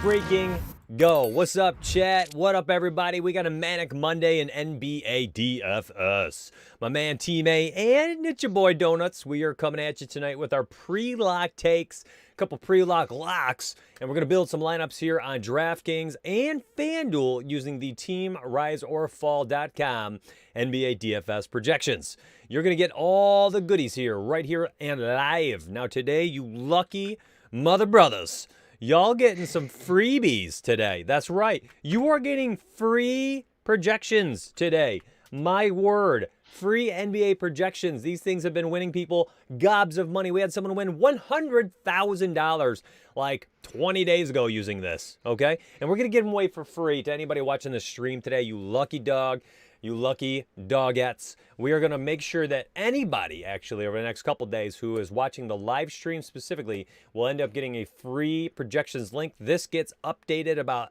freaking go. What's up, chat? What up, everybody? We got a manic Monday in NBA DFS. My man Team A and it's your boy Donuts. We are coming at you tonight with our pre-lock takes, a couple pre-lock locks, and we're going to build some lineups here on DraftKings and FanDuel using the teamriseorfall.com NBA DFS projections. You're going to get all the goodies here, right here and live. Now today, you lucky mother brothers, y'all getting some freebies today. That's right. You are getting free projections today. My word. Free NBA projections. These things have been winning people gobs of money. We had someone win $100,000 like 20 days ago using this, okay? And we're going to give them away for free to anybody watching this stream today, you lucky dog. You lucky dogettes. We are going to make sure that anybody, actually, over the next couple days who is watching the live stream specifically will end up getting a free projections link. This gets updated about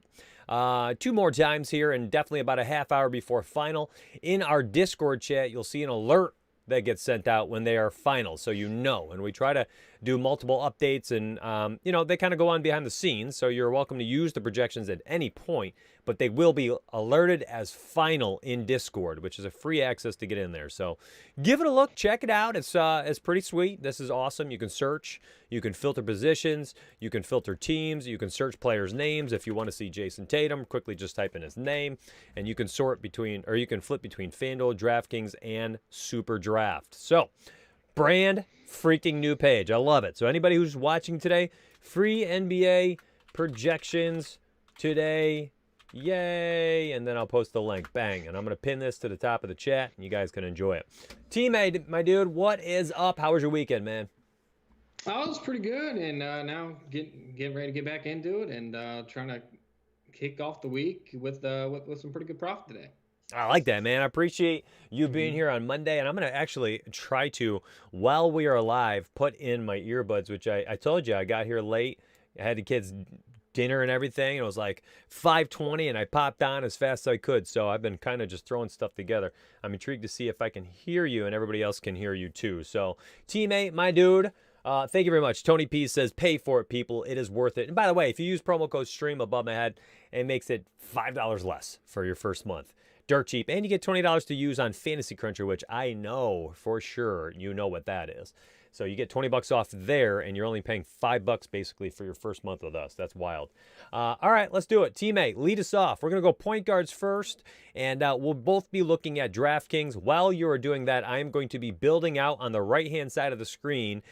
2 more times here and definitely about a half hour before final. In our Discord chat, you'll see an alert that gets sent out when they are final, so you know. And we try to do multiple updates and, you know, they kind of go on behind the scenes, so you're welcome to use the projections at any point, but they will be alerted as final in Discord, which is a free access to get in there. So give it a look, check it out. It's pretty sweet. This is awesome. You can search, you can filter positions, you can filter teams, you can search players' names. If you want to see Jason Tatum, quickly just type in his name, and you can sort between, or you can flip between FanDuel, DraftKings, and SuperDraft. So brand freaking new page. I love it. So anybody who's watching today, free NBA projections today. Yay. And then I'll post the link. Bang. And I'm going to pin this to the top of the chat and you guys can enjoy it. Teammate, my dude, what is up? How was your weekend, man? Oh, it was pretty good. And now getting ready to get back into it and trying to kick off the week with some pretty good profit today. I like that, man. I appreciate you being here on Monday. And I'm going to actually try to, while we are live, put in my earbuds, which I told you I got here late. I had the kids dinner and everything. And it was like 5:20 and I popped on as fast as I could. So I've been kind of just throwing stuff together. I'm intrigued to see if I can hear you and everybody else can hear you too. So teammate, my dude, thank you very much. Tony P says, pay for it, people. It is worth it. And by the way, if you use promo code STREAM above my head, it makes it $5 less for your first month. Dirt cheap. And you get $20 to use on Fantasy Cruncher, which I know for sure you know what that is. So you get 20 bucks off there, and you're only paying $5 basically for your first month with us. That's wild. All right, let's do it. Teammate, lead us off. We're going to go point guards first, and we'll both be looking at DraftKings. While you are doing that, I am going to be building out on the right-hand side of the screen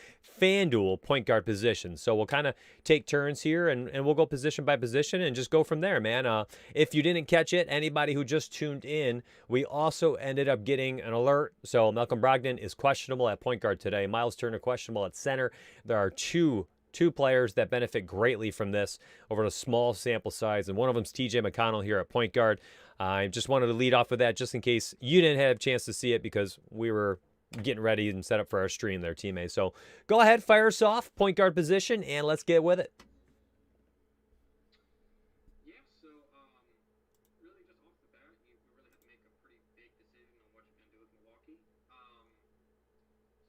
FanDuel point guard position. So we'll kind of take turns here, and we'll go position by position and just go from there, man. If you didn't catch it, anybody who just tuned in, we also ended up getting an alert. So Malcolm Brogdon is questionable at point guard today. Miles Turner questionable at center. There are two players that benefit greatly from this over a small sample size, and one of them is TJ McConnell here at point guard. I just wanted to lead off with that just in case you didn't have a chance to see it because we were getting ready and set up for our stream there, teammates. So go ahead, fire us off, point guard position, and let's get with it. Yeah, so really just off the bat, you really have to make a pretty big decision on what you're going to do with Milwaukee.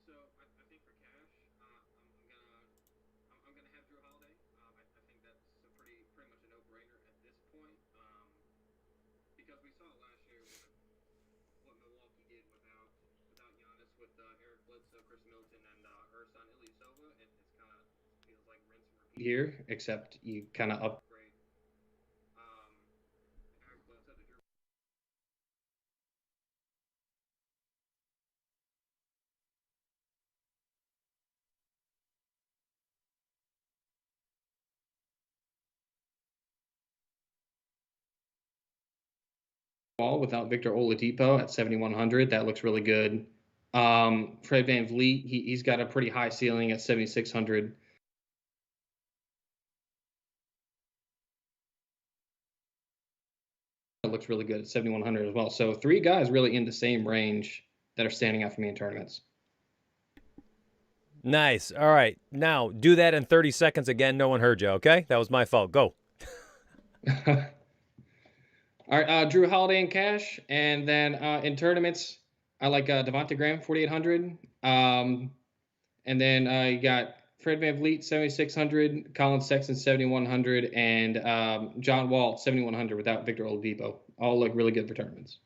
So I think for cash, I'm gonna have Drew Holiday. I think that's a pretty much a no-brainer at this point because we saw last year what Milwaukee did without Giannis, with Eric Bledsoe, Chris Middleton, and Ersan Ilyasova. It kind of feels like rinse and repeat here, except you kind of upgrade Eric Bledsoe to Drew. Without Victor Oladipo at 7,100, that looks really good. Fred VanVleet, he's got a pretty high ceiling at 7,600. That looks really good at 7,100 as well. So 3 guys really in the same range that are standing out for me in tournaments. Nice. All right. Now, do that in 30 seconds again. No one heard you, okay? That was my fault. Go. All right, Drew Holiday in cash, and then in tournaments, I like Devontae Graham, 4,800. And then you got Fred VanVleet 7,600, Colin Sexton 7,100, and John Wall 7,100 without Victor Oladipo. All look really good for tournaments.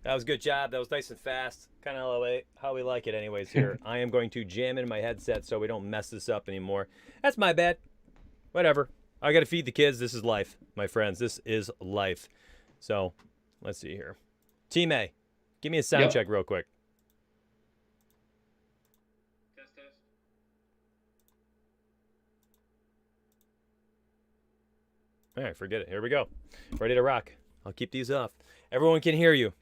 That was a good job. That was nice and fast. Kind of how we like it anyways here. I am going to jam in my headset so we don't mess this up anymore. That's my bad. Whatever. I got to feed the kids. This is life, my friends. This is life. So, let's see here. Team A, give me a sound check real quick. Test. All right, forget it. Here we go. Ready to rock. I'll keep these off. Everyone can hear you.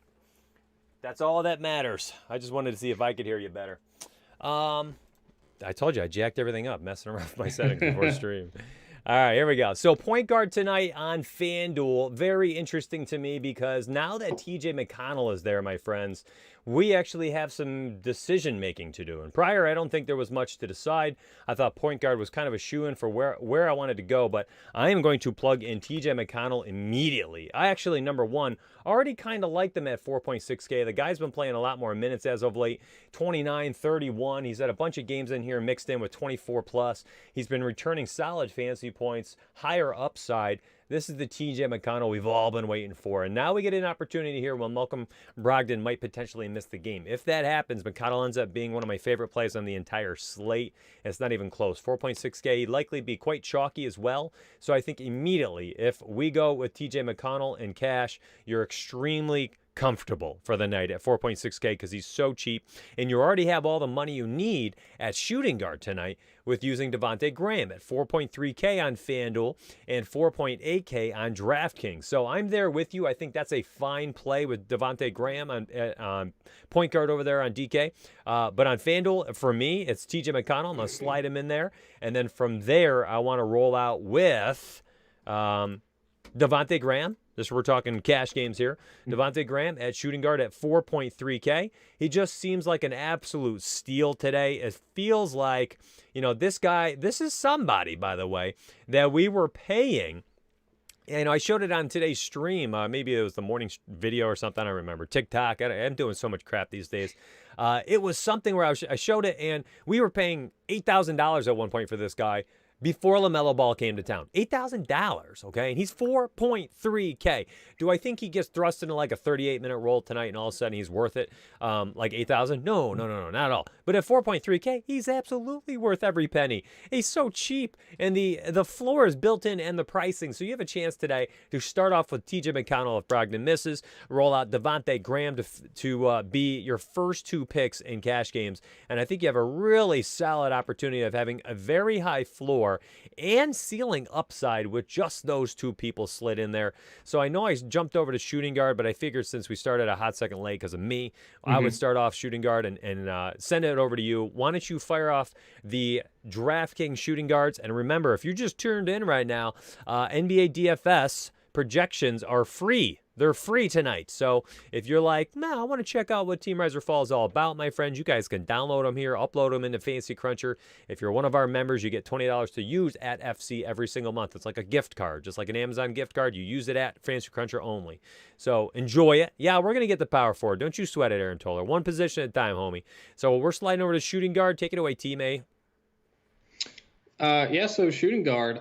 That's all that matters. I just wanted to see if I could hear you better. I told you I jacked everything up, messing around with my settings before stream. All right, here we go. So point guard tonight on FanDuel. Very interesting to me because now that TJ McConnell is there, my friends, we actually have some decision making to do. And prior, I don't think there was much to decide. I thought point guard was kind of a shoo-in for where I wanted to go, but I am going to plug in TJ McConnell immediately. I actually, number one, already kind of liked him at 4.6K. The guy's been playing a lot more minutes as of late, 29, 31. He's had a bunch of games in here mixed in with 24 plus. He's been returning solid fantasy points, higher upside. This is the TJ McConnell we've all been waiting for. And now we get an opportunity here when Malcolm Brogdon might potentially miss the game. If that happens, McConnell ends up being one of my favorite plays on the entire slate. And it's not even close. 4.6K, he'd likely be quite chalky as well. So I think immediately, if we go with TJ McConnell and cash, you're extremely comfortable for the night at 4.6K because he's so cheap. And you already have all the money you need at shooting guard tonight with using Devontae Graham at 4.3K on FanDuel and 4.8K on DraftKings. So I'm there with you. I think that's a fine play with Devontae Graham on point guard over there on DK. But on FanDuel, for me, it's TJ McConnell. I'm going to slide him in there. And then from there, I want to roll out with Devontae Graham. We're talking cash games here. Devontae Graham at shooting guard at 4.3K. He just seems like an absolute steal today. It feels like, this guy, this is somebody, by the way, that we were paying. And I showed it on today's stream. Maybe it was the morning video or something. I don't remember. TikTok. I'm doing so much crap these days. It was something where I showed it, and we were paying $8,000 at one point for this guy before LaMelo Ball came to town. $8,000, okay? And he's 4.3K. Do I think he gets thrust into like a 38-minute role tonight and all of a sudden he's worth it, like $8,000? No, not at all. But at 4.3K, he's absolutely worth every penny. He's so cheap, and the floor is built in and the pricing. So you have a chance today to start off with TJ McConnell if Brogdon misses, roll out Devontae Graham to be your first two picks in cash games. And I think you have a really solid opportunity of having a very high floor and ceiling upside with just those two people slid in there. So I know I jumped over to shooting guard, but I figured since we started a hot second late because of me, I would start off shooting guard and send it over to you. Why don't you fire off the DraftKings shooting guards? And remember, if you just tuned in right now, NBA DFS projections are free. They're free tonight. So if you're like, no, I want to check out what Team RiseOrFall is all about, my friends, you guys can download them here, upload them into Fantasy Cruncher. If you're one of our members, you get $20 to use at FC every single month. It's like a gift card, just like an Amazon gift card. You use it at Fantasy Cruncher only. So enjoy it. Yeah, we're going to get the power forward. Don't you sweat it, Aaron Toller. One position at a time, homie. So we're sliding over to shooting guard. Take it away, Team A. So shooting guard,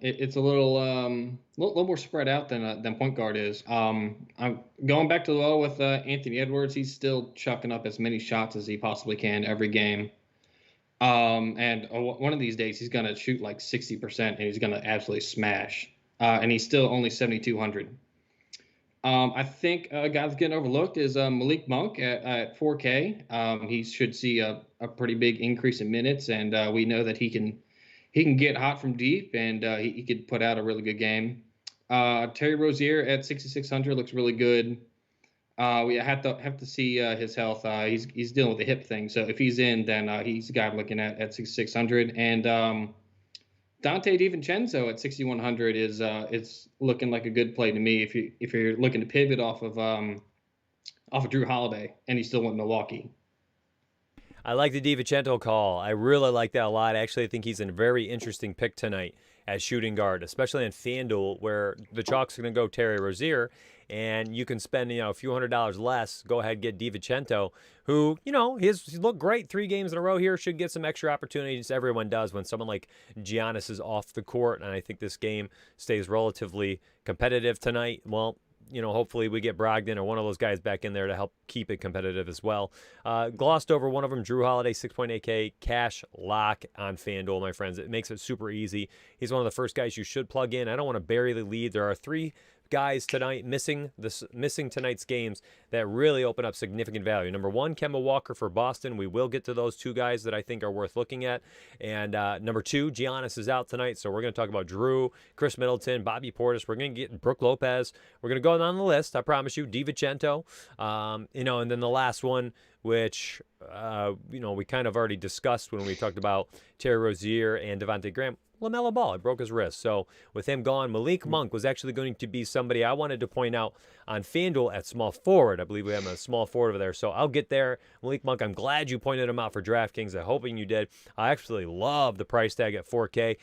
it's a little more spread out than point guard is. I'm going back to low with Anthony Edwards. He's still chucking up as many shots as he possibly can every game. And one of these days he's going to shoot like 60% and he's going to absolutely smash. And he's still only 7,200. I think a guy that's getting overlooked is Malik Monk at 4K. He should see a pretty big increase in minutes, and we know that he can get hot from deep, and he could put out a really good game. Terry Rozier at 6,600 looks really good. We have to see his health. He's dealing with a hip thing, so if he's in, then he's the guy I'm looking at 6,600. And Dante DiVincenzo at 6,100 is it's looking like a good play to me if you're looking to pivot off of Drew Holiday, and he's still in Milwaukee. I like the DiVincenzo call. I really like that a lot. Actually, I think he's a very interesting pick tonight. at shooting guard, especially on FanDuel, where the chalk's going to go Terry Rozier, and you can spend a few $100s less. Go ahead and get DiVincenzo, who he's looked great 3 games in a row here. Should get some extra opportunities. Everyone does when someone like Giannis is off the court, and I think this game stays relatively competitive tonight. Well, hopefully we get Brogdon or one of those guys back in there to help keep it competitive as well. Glossed over one of them, Drew Holiday, 6.8K, cash lock on FanDuel, my friends. It makes it super easy. He's one of the first guys you should plug in. I don't want to bury the lead. There are 3 guys tonight missing tonight's games that really open up significant value. Number 1, Kemba Walker for Boston. We will get to those 2 guys that I think are worth looking at. And number 2, Giannis is out tonight, so we're going to talk about Drew, Chris Middleton, Bobby Portis. We're going to get Brook Lopez. We're going to go down the list, I promise you. DiVincenzo, and then the last one, which we kind of already discussed when we talked about Terry Rozier and Devontae Graham. LaMelo Ball, it broke his wrist. So with him gone, Malik Monk was actually going to be somebody I wanted to point out on FanDuel at small forward. I believe we have a small forward over there. So I'll get there. Malik Monk, I'm glad you pointed him out for DraftKings. I'm hoping you did. I actually love the price tag at 4K.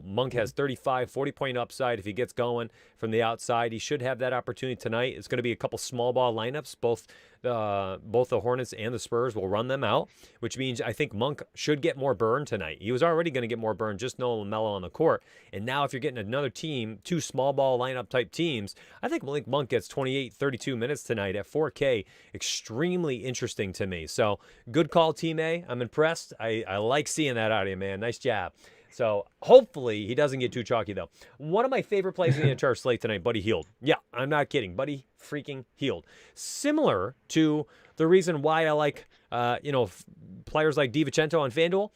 Monk has 35, 40-point upside if he gets going from the outside. He should have that opportunity tonight. It's going to be a couple small ball lineups. Both the Hornets and the Spurs will run them out, which means I think Monk should get more burn tonight. He was already going to get more burn, just no LaMelo on the court. And now if you're getting another team, 2 small ball lineup type teams, I think Malik Monk gets 28, 32 minutes tonight at 4K. Extremely interesting to me. So good call, Team A. I'm impressed. I like seeing that out of you, man. Nice job. So hopefully he doesn't get too chalky, though. One of my favorite plays in the entire slate tonight, Buddy Hield. Yeah, I'm not kidding. Buddy freaking Hield. Similar to the reason why I like, players like DiVincenzo on FanDuel,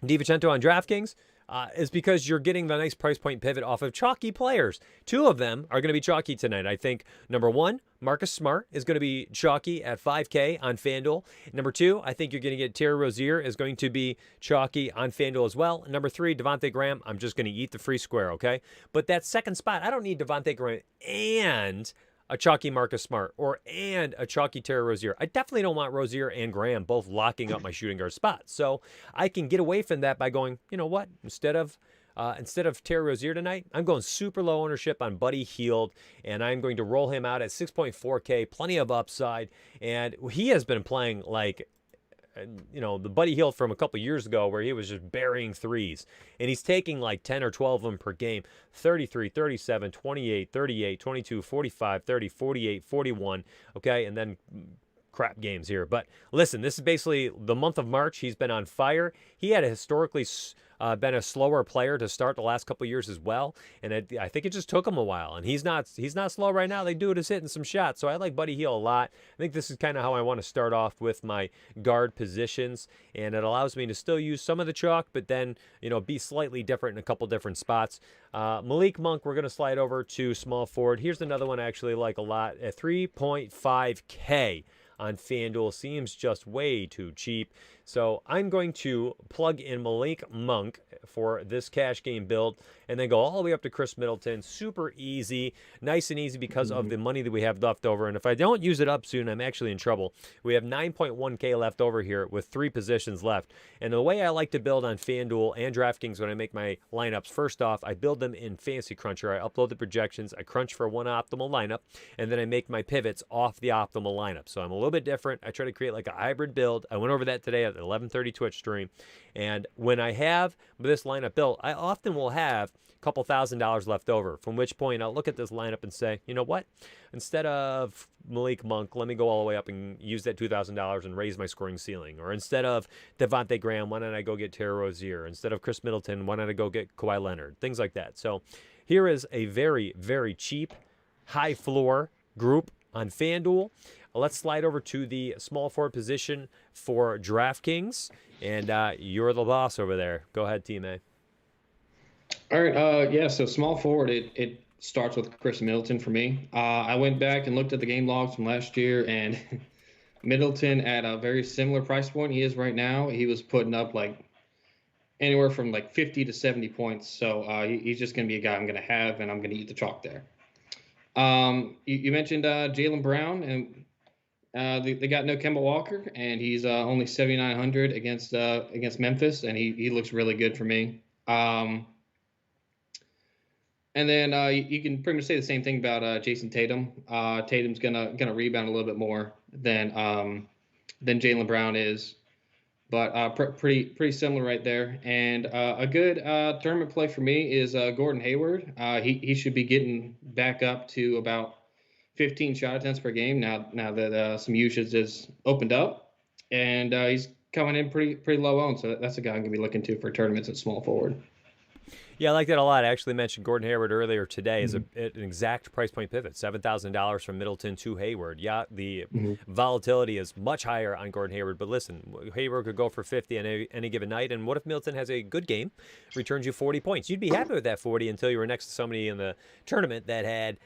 DiVincenzo on DraftKings, is because you're getting the nice price point pivot off of chalky players. 2 of them are going to be chalky tonight. I think number 1, Marcus Smart is going to be chalky at 5K on FanDuel. Number 2, I think you're going to get Terry Rozier is going to be chalky on FanDuel as well. Number 3, Devontae Graham. I'm just going to eat the free square, okay? But that second spot, I don't need Devontae Graham and a chalky Marcus Smart and a chalky Terry Rozier. I definitely don't want Rozier and Graham both locking up my shooting guard spot. So I can get away from that by going, you know what? Instead of Terry Rozier tonight, I'm going super low ownership on Buddy Hield, and I'm going to roll him out at 6.4K, plenty of upside. And he has been playing like, the Buddy Hield from a couple years ago where he was just burying threes. And he's taking like 10 or 12 of them per game. 33, 37, 28, 38, 22, 45, 30, 48, 41. Okay, and then crap games here. But listen, this is basically the month of March. He's been on fire. He had a historically been a slower player to start the last couple of years as well, and I think it just took him a while. And he's not slow right now. They do it as hitting some shots. So I like Buddy Hield a lot. I think this is kind of how I want to start off with my guard positions, and it allows me to still use some of the chalk, but then be slightly different in a couple different spots. Malik Monk, we're going to slide over to small forward. Here's another one I actually like a lot at 3.5K. On FanDuel. Seems just way too cheap. So I'm going to plug in Malik Monk for this cash game build and then go all the way up to Chris Middleton. Super easy, nice and easy because of the money that we have left over. And if I don't use it up soon, I'm actually in trouble. We have 9.1K left over here with 3 positions left. And the way I like to build on FanDuel and DraftKings when I make my lineups, first off, I build them in Fantasy Cruncher. I upload the projections, I crunch for one optimal lineup, and then I make my pivots off the optimal lineup. So I'm a little bit different. I try to create like a hybrid build. I went over that today at the 11:30 Twitch stream. And when I have this lineup built, I often will have a couple $1,000s left over, from which point I'll look at this lineup and say, you know what? Instead of Malik Monk, let me go all the way up and use that $2,000 and raise my scoring ceiling. Or instead of Devontae Graham, why don't I go get Terry Rozier? Instead of Chris Middleton, why don't I go get Kawhi Leonard? Things like that. So here is a very, very cheap, high floor group on FanDuel. Let's slide over to the small forward position for DraftKings. And you're the boss over there. Go ahead, Team A. All right. Yeah, so small forward, it starts with Chris Middleton for me. I went back and looked at the game logs from last year, and Middleton at a very similar price point he is right now. He was putting up like anywhere from like 50 to 70 points. So he's just going to be a guy I'm going to have, and I'm going to eat the chalk there. You mentioned Jaylen Brown, and they got no Kemba Walker, and he's only 7,900 against Memphis, and he looks really good for me. Um, and then you can pretty much say the same thing about Jason Tatum. Tatum's gonna rebound a little bit more than Jaylen Brown is, but pretty similar right there. And a good tournament play for me is Gordon Hayward. He should be getting back up to about 15 shot attempts per game now that some usage has opened up, and he's coming in pretty low owned. So that's a guy I'm gonna be looking to for tournaments at small forward. Yeah, I like that a lot. I actually mentioned Gordon Hayward earlier today as an exact price point pivot, $7,000 from Middleton to Hayward. Yeah, the volatility is much higher on Gordon Hayward, but listen, Hayward could go for 50 on any given night, and what if Middleton has a good game, returns you 40 points? You'd be happy with that 40 until you were next to somebody in the tournament that had,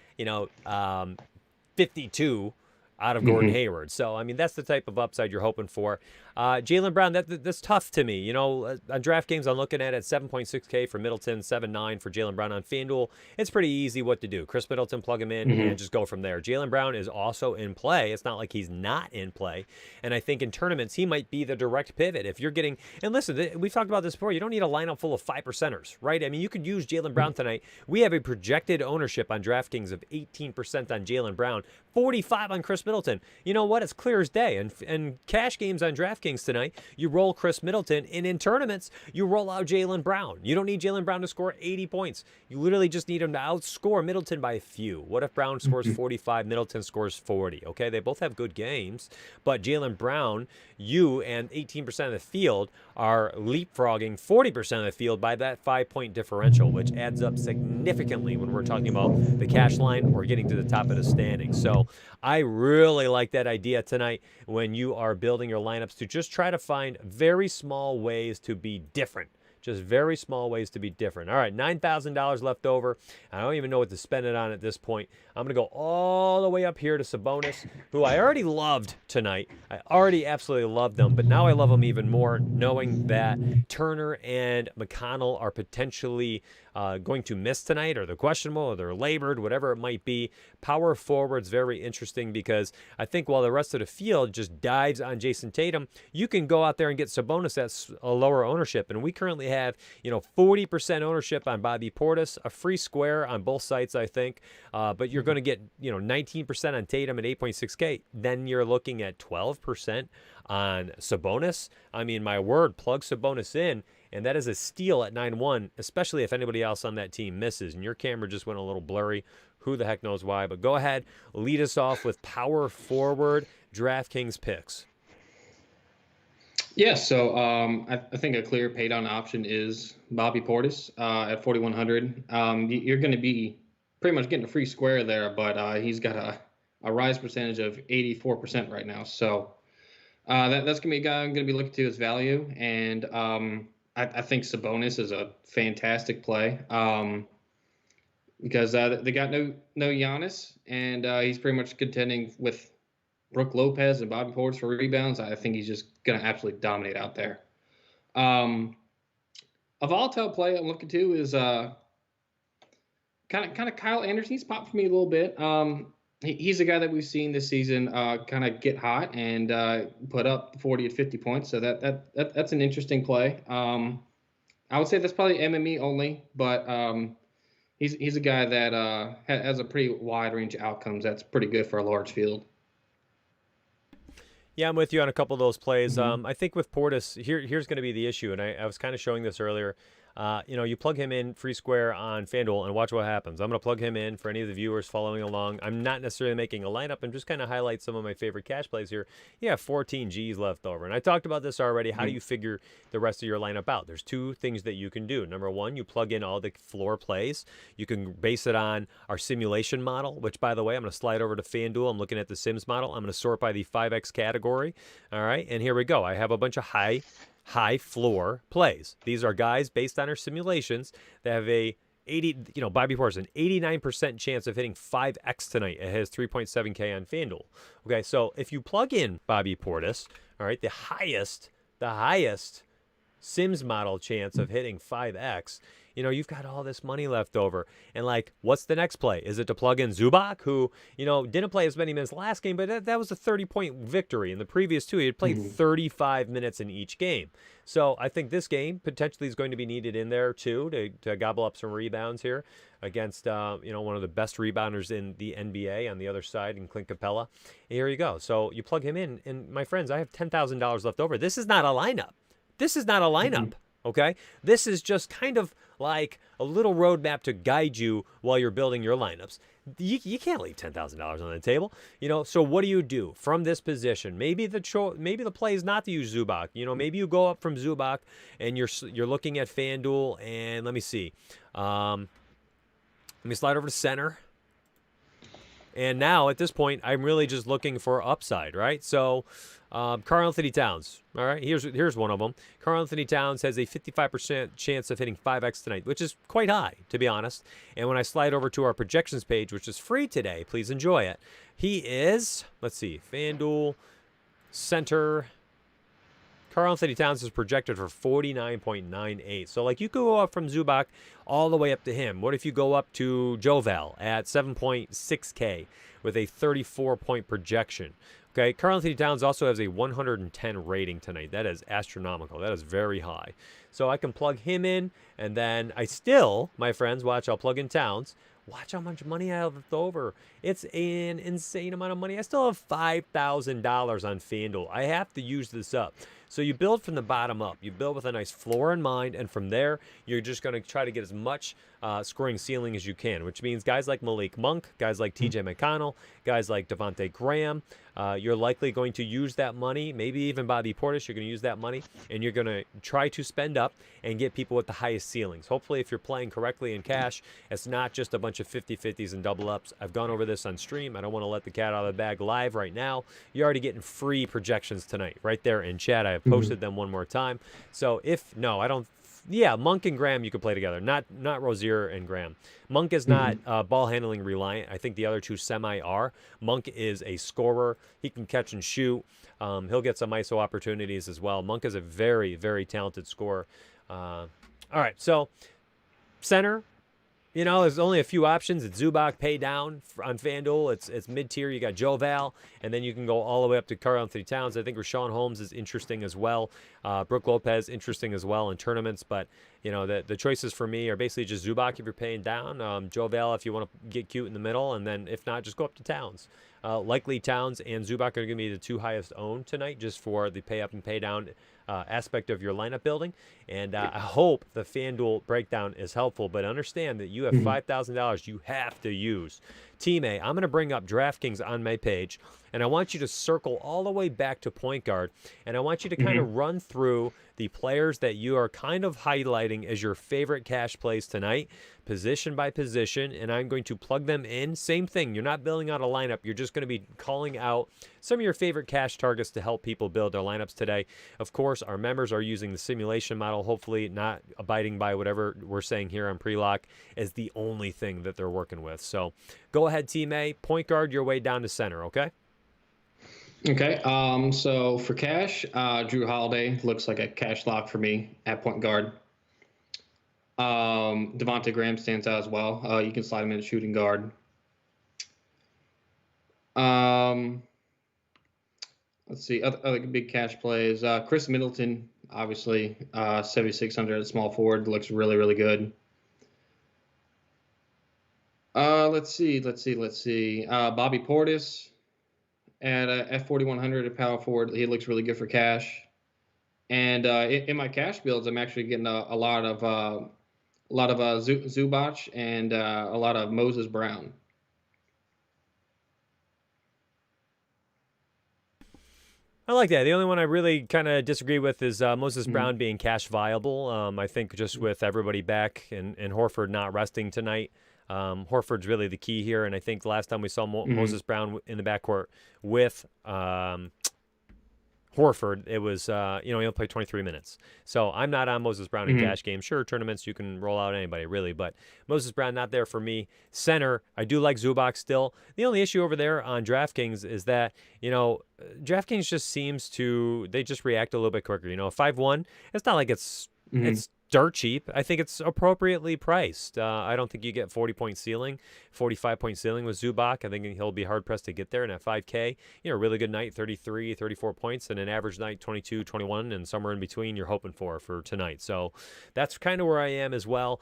52 out of Gordon Hayward. So, I mean, that's the type of upside you're hoping for. Jaylen Brown, that's tough to me. On DraftKings, I'm looking at 7.6K for Middleton, 7.9 for Jaylen Brown on FanDuel. It's pretty easy what to do. Chris Middleton, plug him in and just go from there. Jaylen Brown is also in play. It's not like he's not in play. And I think in tournaments, he might be the direct pivot. If you're getting, and listen, we've talked about this before, you don't need a lineup full of 5%ers, right? I mean, you could use Jaylen Brown tonight. We have a projected ownership on DraftKings of 18% on Jaylen Brown, 45 on Chris Middleton. You know what? It's clear as day. And cash games on DraftKings tonight, you roll Chris Middleton, and in tournaments, you roll out Jaylen Brown. You don't need Jaylen Brown to score 80 points. You literally just need him to outscore Middleton by a few. What if Brown scores 45, Middleton scores 40? Okay, they both have good games, but Jaylen Brown, you and 18% of the field are leapfrogging 40% of the field by that 5-point differential, which adds up significantly when we're talking about the cash line or getting to the top of the standings. So I really like that idea tonight when you are building your lineups to just try to find very small ways to be different. Just very small ways to be different. All right, $9,000 left over. I don't even know what to spend it on at this point. I'm going to go all the way up here to Sabonis, who I already loved tonight. I already absolutely loved them, but now I love them even more knowing that Turner and McConnell are potentially going to miss tonight, or they're questionable, or they're labored, whatever it might be. Power forward's very interesting because I think while the rest of the field just dives on Jason Tatum, you can go out there and get Sabonis at a lower ownership. And we currently have, 40% ownership on Bobby Portis, a free square on both sites, I think. But you're going to get, 19% on Tatum at 8.6K. Then you're looking at 12% on Sabonis. I mean, my word, plug Sabonis in. And that is a steal at 9-1, especially if anybody else on that team misses. And your camera just went a little blurry. Who the heck knows why? But go ahead, lead us off with power forward DraftKings picks. Yeah, so I think a clear pay down option is Bobby Portis at 4,100. You're going to be pretty much getting a free square there, but he's got a rise percentage of 84% right now. So that's going to be a guy I'm going to be looking to as value. And I think Sabonis is a fantastic play because they got no Giannis, and he's pretty much contending with Brook Lopez and Bobby Portis for rebounds. I think he's just going to absolutely dominate out there. A volatile play I'm looking to is kind of Kyle Anderson. He's popped for me a little bit. He's a guy that we've seen this season kind of get hot and put up 40 and 50 points. So that's an interesting play. I would say that's probably MME only, but he's a guy that has a pretty wide range of outcomes. That's pretty good for a large field. Yeah, I'm with you on a couple of those plays. I think with Portis, here's going to be the issue, and I was kind of showing this earlier. You plug him in free square on FanDuel and watch what happens. I'm going to plug him in for any of the viewers following along. I'm not necessarily making a lineup. I'm just kind of highlight some of my favorite cash plays here. You have 14 Gs left over. And I talked about this already. How do you figure the rest of your lineup out? There's two things that you can do. Number one, you plug in all the floor plays. You can base it on our simulation model, which, by the way, I'm going to slide over to FanDuel. I'm looking at the Sims model. I'm going to sort by the 5X category. All right, and here we go. I have a bunch of high floor plays. These are guys based on our simulations that have a Bobby Portis, an 89% chance of hitting 5X tonight. It has 3.7K on FanDuel. Okay, so if you plug in Bobby Portis, all right, the highest Sims model chance of hitting 5X you know, you've got all this money left over. And, like, what's the next play? Is it to plug in Zubac, who, you know, didn't play as many minutes last game, but that was a 30-point victory. In the previous two, he had played 35 minutes in each game. So I think this game potentially is going to be needed in there, too, to gobble up some rebounds here against, you know, one of the best rebounders in the NBA on the other side in Clint Capella. Here you go. So you plug him in, and my friends, I have $10,000 left over. This is not a lineup. This is not a lineup, okay? This is just kind of like a little roadmap to guide you while you're building your lineups. You can't leave $10,000 on the table, you know. So what do you do from this position? Maybe the play is not to use Zubac. You know, maybe you go up from Zubac and you're looking at FanDuel, and let me see. Let me slide over to center. And now at this point, I'm really just looking for upside, right? So Karl Anthony Towns, all right, here's one of them. Karl Anthony Towns has a 55% chance of hitting 5x tonight, which is quite high, to be honest. And when I slide over to our projections page, which is free today, please enjoy it. He is, let's see, FanDuel, center. Karl Anthony Towns is projected for 49.98. So, like, you could go up from Zubac all the way up to him. What if you go up to Jovel at 7.6K with a 34-point projection? Okay, Karl Anthony Towns also has a 110 rating tonight. That is astronomical. That is very high. So I can plug him in, and then I still, my friends, watch, I'll plug in Towns. Watch how much money I have left over. It's an insane amount of money. I still have $5,000 on FanDuel. I have to use this up. So you build from the bottom up. You build with a nice floor in mind, and from there, you're just going to try to get as much scoring ceiling as you can, which means guys like Malik Monk, guys like TJ McConnell, guys like Devontae Graham, you're likely going to use that money, maybe even Bobby Portis, you're going to use that money, and you're going to try to spend up and get people with the highest ceilings. Hopefully, if you're playing correctly in cash, it's not just a bunch of 50-50s and double ups. I've gone over this on stream. I don't want to let the cat out of the bag live right now. You're already getting free projections tonight right there in chat. I have posted them one more time. So yeah, Monk and Graham you could play together, not Rozier and Graham. Monk is not ball handling reliant. I think the other two semi are. Monk is a scorer. He can catch and shoot. He'll get some ISO opportunities as well. Monk is a very, very talented scorer. All right, so center. You know, there's only a few options. It's Zubac, pay down on FanDuel. It's mid-tier. You got Joval, and then you can go all the way up to Karl Anthony Towns. I think Rashawn Holmes is interesting as well. Brook Lopez, interesting as well in tournaments. But, you know, the choices for me are basically just Zubac if you're paying down, Joval if you want to get cute in the middle, and then if not, just go up to Towns. Likely Towns and Zubac are going to be the two highest owned tonight just for the pay up and pay down aspect of your lineup building. And I hope the FanDuel breakdown is helpful, but understand that you have $5,000 you have to use. Team A, I'm going to bring up DraftKings on my page, and I want you to circle all the way back to point guard, and I want you to kind of run through the players that you are kind of highlighting as your favorite cash plays tonight, position by position, and I'm going to plug them in. Same thing. You're not building out a lineup. You're just going to be calling out some of your favorite cash targets to help people build their lineups today. Of course, our members are using the simulation model, hopefully not abiding by whatever we're saying here on pre-lock as the only thing that they're working with. So go ahead, Team A, point guard your way down to center, okay? Okay, so for cash, Drew Holiday looks like a cash lock for me at point guard. Devontae Graham stands out as well. You can slide him in at shooting guard. Let's see, other big cash plays. Chris Middleton, obviously, 7,600 at small forward, looks really, really good. Let's see. Bobby Portis at 4,100 at power forward. He looks really good for cash. And in my cash builds, I'm actually getting a lot of Zubac and a lot of Moses Brown. I like that. The only one I really kind of disagree with is Moses Brown being cash viable. I think just with everybody back and Horford not resting tonight, Horford's really the key here. And I think the last time we saw Moses Brown in the backcourt with Horford, it was, he only played 23 minutes. So I'm not on Moses Brown in cash games. Sure, tournaments, you can roll out anybody, really. But Moses Brown, not there for me. Center, I do like Zubac still. The only issue over there on DraftKings is that, DraftKings just seems to, they just react a little bit quicker. 5-1, it's not like it's dirt cheap. I think it's appropriately priced. I don't think you get 40-point ceiling, 45-point ceiling with Zubac. I think he'll be hard-pressed to get there. And at 5K, a really good night, 33, 34 points, and an average night, 22, 21, and somewhere in between you're hoping for tonight. So that's kind of where I am as well.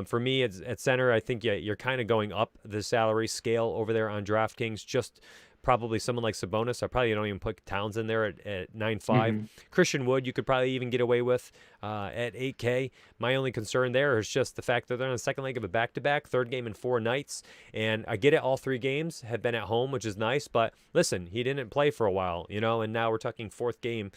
For me, at center, I think you're kind of going up the salary scale over there on DraftKings, just probably someone like Sabonis. I probably don't even put Towns in there at 9.5. Christian Wood, you could probably even get away with at 8K. My only concern there is just the fact that they're on the second leg of a back-to-back, third game in 4 nights. And I get it, all 3 games have been at home, which is nice. But listen, he didn't play for a while, and now we're talking 4th game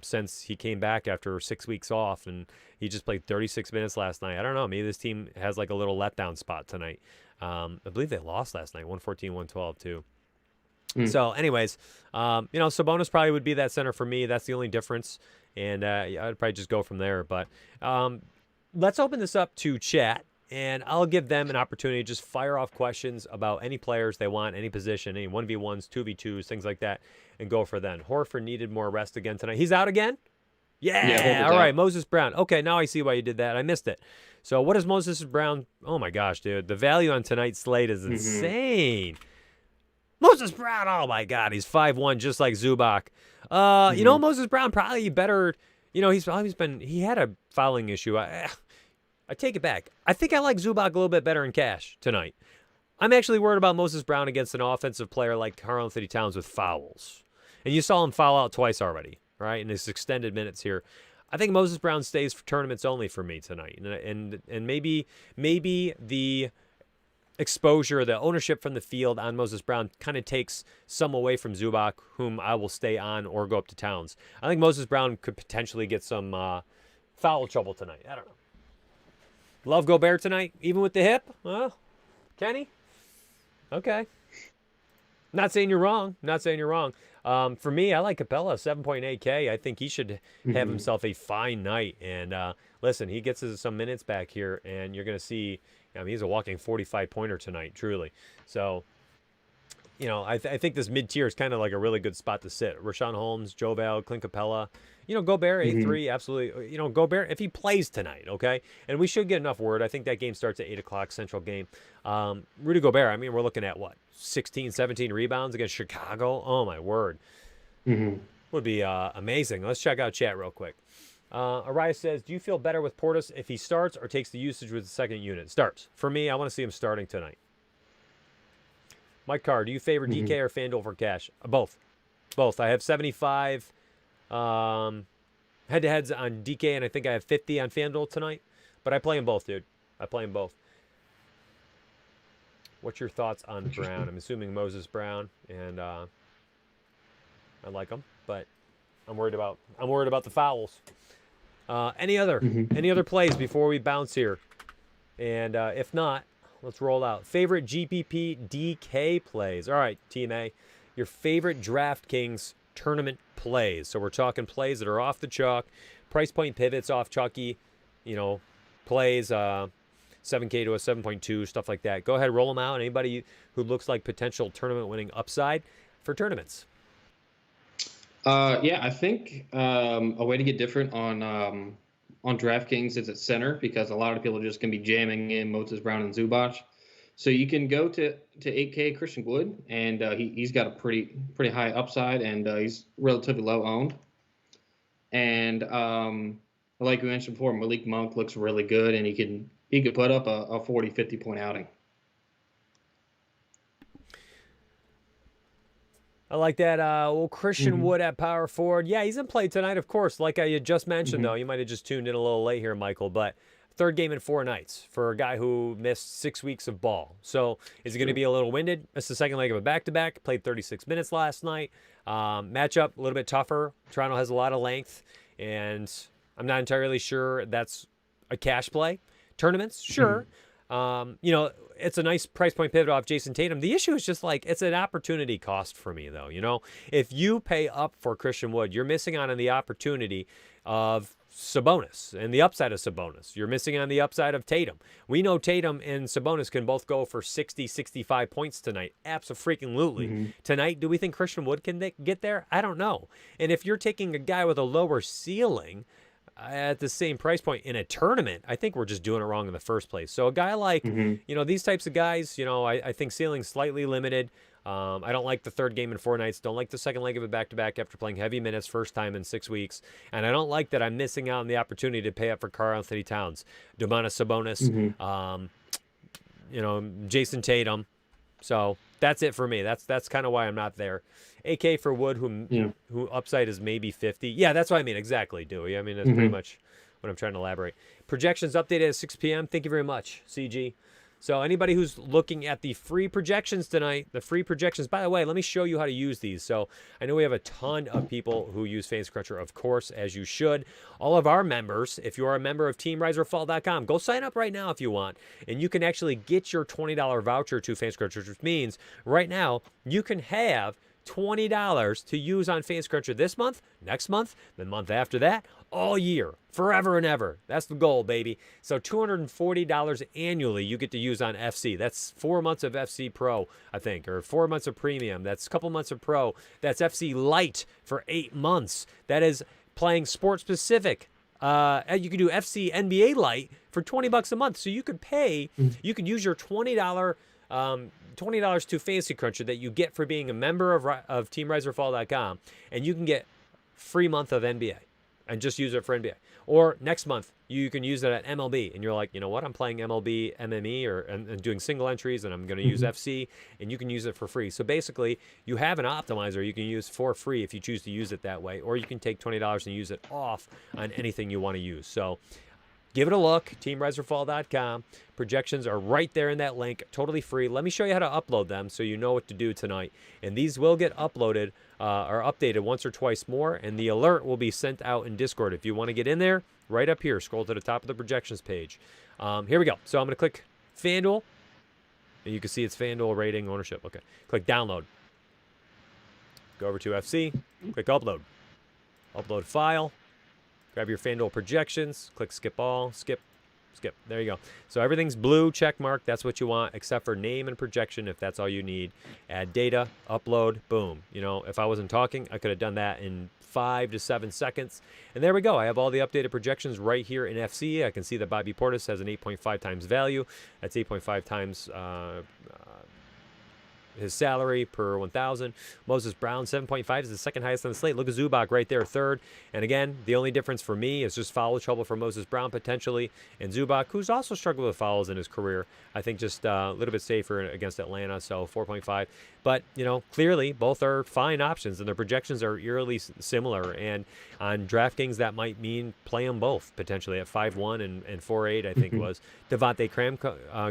since he came back after 6 weeks off. And he just played 36 minutes last night. I don't know. Maybe this team has like a little letdown spot tonight. I believe they lost last night, 114-112 too. So anyways, Sabonis probably would be that center for me. That's the only difference. And I'd probably just go from there. But let's open this up to chat, and I'll give them an opportunity to just fire off questions about any players they want, any position, any 1v1s, 2v2s, things like that, and go for them. Horford needed more rest again tonight. He's out again? Yeah. All right, Moses Brown. Okay, now I see why you did that. I missed it. So what is Moses Brown? Oh, my gosh, dude. The value on tonight's slate is insane. Moses Brown, oh my God, he's 5'1", just like Zubac. Moses Brown probably better. He had a fouling issue. I take it back. I think I like Zubac a little bit better in cash tonight. I'm actually worried about Moses Brown against an offensive player like Karl-Anthony Towns with fouls. And you saw him foul out twice already, right, in his extended minutes here. I think Moses Brown stays for tournaments only for me tonight. And maybe the exposure, the ownership from the field on Moses Brown kind of takes some away from Zubac, whom I will stay on or go up to Towns. I think Moses Brown could potentially get some foul trouble tonight. I don't know. Love Gobert tonight, even with the hip? Kenny? Okay. Not saying you're wrong. For me, I like Capella, 7.8K. I think he should have himself a fine night. And listen, he gets us some minutes back here, and you're going to see, he's a walking 45-pointer tonight, truly. So, I think this mid-tier is kind of like a really good spot to sit. Rashawn Holmes, Joe Val, Clint Capella. Gobert, A3, absolutely. Gobert, if he plays tonight, okay? And we should get enough word. I think that game starts at 8 o'clock Central game. Rudy Gobert, we're looking at, 16, 17 rebounds against Chicago? Oh, my word. Would be amazing. Let's check out chat real quick. Arias says, do you feel better with Portis if he starts or takes the usage with the second unit? Starts. For me, I want to see him starting tonight. Mike Carr, do you favor DK or FanDuel for cash? Both. I have 75 head-to-heads on DK, and I think I have 50 on FanDuel tonight. But I play them both, dude. I play them both. What's your thoughts on Brown? I'm assuming Moses Brown, and I like him, but I'm worried about the fouls. Any other plays before we bounce here? And if not, let's roll out. Favorite GPP DK plays. All right, Team A, your favorite DraftKings tournament plays. So we're talking plays that are off the chalk, price point pivots off chalky, plays, 7K to a 7.2, stuff like that. Go ahead, roll them out. Anybody who looks like potential tournament winning upside for tournaments. I think a way to get different on DraftKings is at center, because a lot of people are just going to be jamming in Moses Brown and Zubac. So you can go to 8K Christian Wood, and he's got a pretty high upside, and he's relatively low owned. And like we mentioned before, Malik Monk looks really good, and he could put up a 40, 50-point outing. I like that. Christian Wood at power forward. Yeah, he's in play tonight, of course. Like I had just mentioned, though, you might have just tuned in a little late here, Michael, but third game in 4 nights for a guy who missed 6 weeks of ball. So is he going to be a little winded? It's the second leg of a back-to-back. Played 36 minutes last night. Matchup, a little bit tougher. Toronto has a lot of length, and I'm not entirely sure that's a cash play. Tournaments, sure. It's a nice price point pivot off Jason Tatum. The issue is just it's an opportunity cost for me, though. If you pay up for Christian Wood, you're missing out on the opportunity of Sabonis and the upside of Sabonis. You're missing on the upside of Tatum. We know Tatum and Sabonis can both go for 60, 65 points tonight. Abso-freaking-lutely. Tonight, do we think Christian Wood can get there? I don't know. And if you're taking a guy with a lower ceiling, at the same price point in a tournament, I think we're just doing it wrong in the first place. So a guy like, you know, these types of guys, you know, I think ceiling's slightly limited. I don't like the third game in 4 nights. Don't like the second leg of a back-to-back after playing heavy minutes first time in 6 weeks. And I don't like that I'm missing out on the opportunity to pay up for Karl-Anthony Towns, Domantas Sabonis, you know, Jason Tatum. So that's it for me. That's kind of why I'm not there. AK for Wood, who upside is maybe 50. Yeah, that's what I mean. Exactly, Dewey. I mean, that's pretty much what I'm trying to elaborate. Projections updated at 6 p.m. Thank you very much, CG. So anybody who's looking at the free projections tonight, the free projections, by the way, let me show you how to use these. So I know we have a ton of people who use Fantasy Cruncher, of course, as you should. All of our members, if you are a member of teamriseorfall.com, go sign up right now if you want. And you can actually get your $20 voucher to Fantasy Cruncher, which means right now you can have $20 to use on Fantasy Cruncher this month, next month, the month after that, all year, forever and ever. That's the goal, baby. So $240 annually you get to use on FC. That's 4 months of FC Pro, I think, or 4 months of Premium. That's a couple months of Pro. That's FC Lite for 8 months. That is playing sport-specific. You can do FC NBA Lite for $20 a month. So you could pay, you could use your $20 to Fantasy Cruncher that you get for being a member of teamriseorfall.com, and you can get free month of NBA and just use it for NBA. Or next month, you can use it at MLB, and you're like, you know what, I'm playing MLB, MME, and doing single entries, and I'm going to use FC, and you can use it for free. So basically, you have an optimizer you can use for free if you choose to use it that way, or you can take $20 and use it off on anything you want to use. So give it a look, teamriseorfall.com. Projections are right there in that link, totally free. Let me show you how to upload them so you know what to do tonight. And these will get uploaded or updated once or twice more, and the alert will be sent out in Discord. If you want to get in there, right up here, scroll to the top of the projections page. Here we go. So I'm going to click FanDuel. And you can see it's FanDuel rating ownership. Okay. Click download. Go over to FC. Click upload. Upload file. Grab your FanDuel projections, click skip all, skip. There you go. So everything's blue, check mark. That's what you want, except for name and projection if that's all you need. Add data, upload, boom. You know, if I wasn't talking, I could have done that in 5 to 7 seconds. And there we go. I have all the updated projections right here in FC. I can see that Bobby Portis has an 8.5 times value. That's 8.5 times his salary per 1,000. Moses Brown, 7.5 is the second highest on the slate. Look at Zubac right there, third. And again, the only difference for me is just foul trouble for Moses Brown potentially. And Zubac, who's also struggled with fouls in his career, I think just a little bit safer against Atlanta, so 4.5. But, you know, clearly both are fine options, and their projections are eerily similar. And on DraftKings, that might mean play them both potentially at 5-1 and 4-8, I think was. Devontae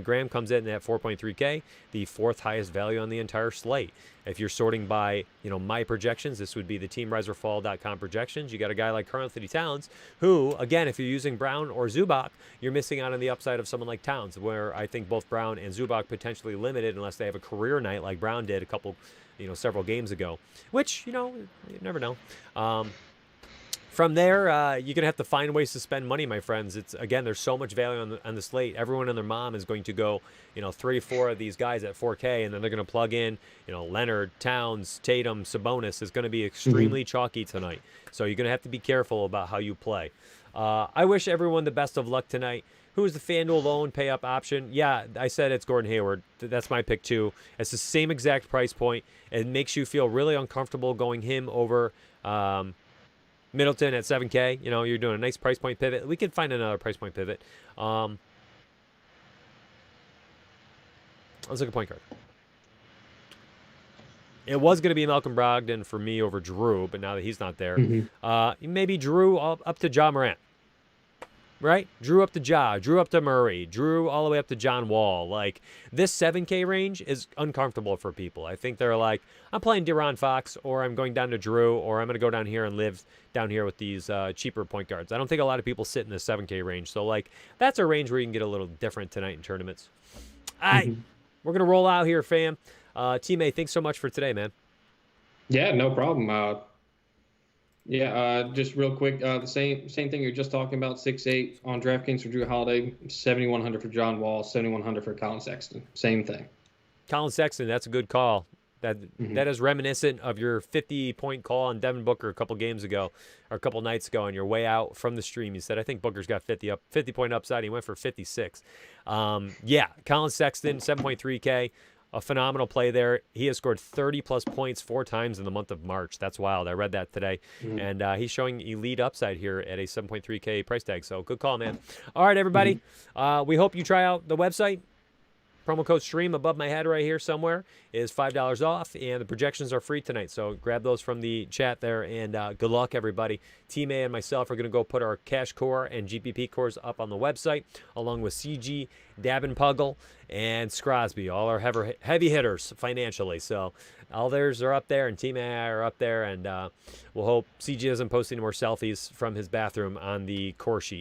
Graham comes in at 4.3K, the fourth highest value on the entire slate. If you're sorting by, you know, my projections, this would be the teamriseorfall.com projections. You got a guy like Karl-Anthony Towns, who, again, if you're using Brown or Zubac, you're missing out on the upside of someone like Towns, where I think both Brown and Zubac potentially limited unless they have a career night like Brown did several games ago, which, you know, you never know. From there, you're going to have to find ways to spend money, my friends. It's, again, there's so much value on the slate. Everyone and their mom is going to go, you know, 3 or 4 of these guys at 4K, and then they're going to plug in, you know, Leonard, Towns, Tatum, Sabonis is going to be extremely chalky tonight. So you're going to have to be careful about how you play. I wish everyone the best of luck tonight. Who is the FanDuel loan pay-up option? Yeah, I said it's Gordon Hayward. That's my pick, too. It's the same exact price point. It makes you feel really uncomfortable going him over Middleton at 7K. You know, you're doing a nice price point pivot. We can find another price point pivot. Let's look at point guard. It was going to be Malcolm Brogdon for me over Drew, but now that he's not there, maybe Drew up to Ja Morant. Right? Drew up to Ja, Drew up to Murray, Drew all the way up to John Wall. Like, this 7K range is uncomfortable for people. I think they're like, I'm playing De'Aaron Fox, or I'm going down to Drew, or I'm going to go down here and live down here with these cheaper point guards. I don't think a lot of people sit in the 7K range. So, like, that's a range where you can get a little different tonight in tournaments. All right. We're going to roll out here, fam. Team A, thanks so much for today, man. Yeah, no problem. Just real quick, the same thing you're just talking about, 6-8 on DraftKings for Drew Holiday, 7,100 for John Wall, 7,100 for Colin Sexton. Same thing. Colin Sexton, that's a good call. That is reminiscent of your 50-point call on Devin Booker a couple games ago, or a couple nights ago, and you're way out from the stream. You said, I think Booker's got 50-point upside. He went for 56. Yeah, Colin Sexton, 7.3K. A phenomenal play there. He has scored 30-plus points 4 times in the month of March. That's wild. I read that today. And he's showing elite upside here at a 7.3K price tag. So good call, man. All right, everybody. We hope you try out the website. Promo code STREAM above my head right here somewhere is $5 off, and the projections are free tonight. So grab those from the chat there, and good luck, everybody. Team A and myself are going to go put our cash core and GPP cores up on the website, along with CG, Dabin Puggle, and Scrosby, all our heavy hitters financially. So all theirs are up there, and Team A are up there, and we'll hope CG doesn't post any more selfies from his bathroom on the core sheet.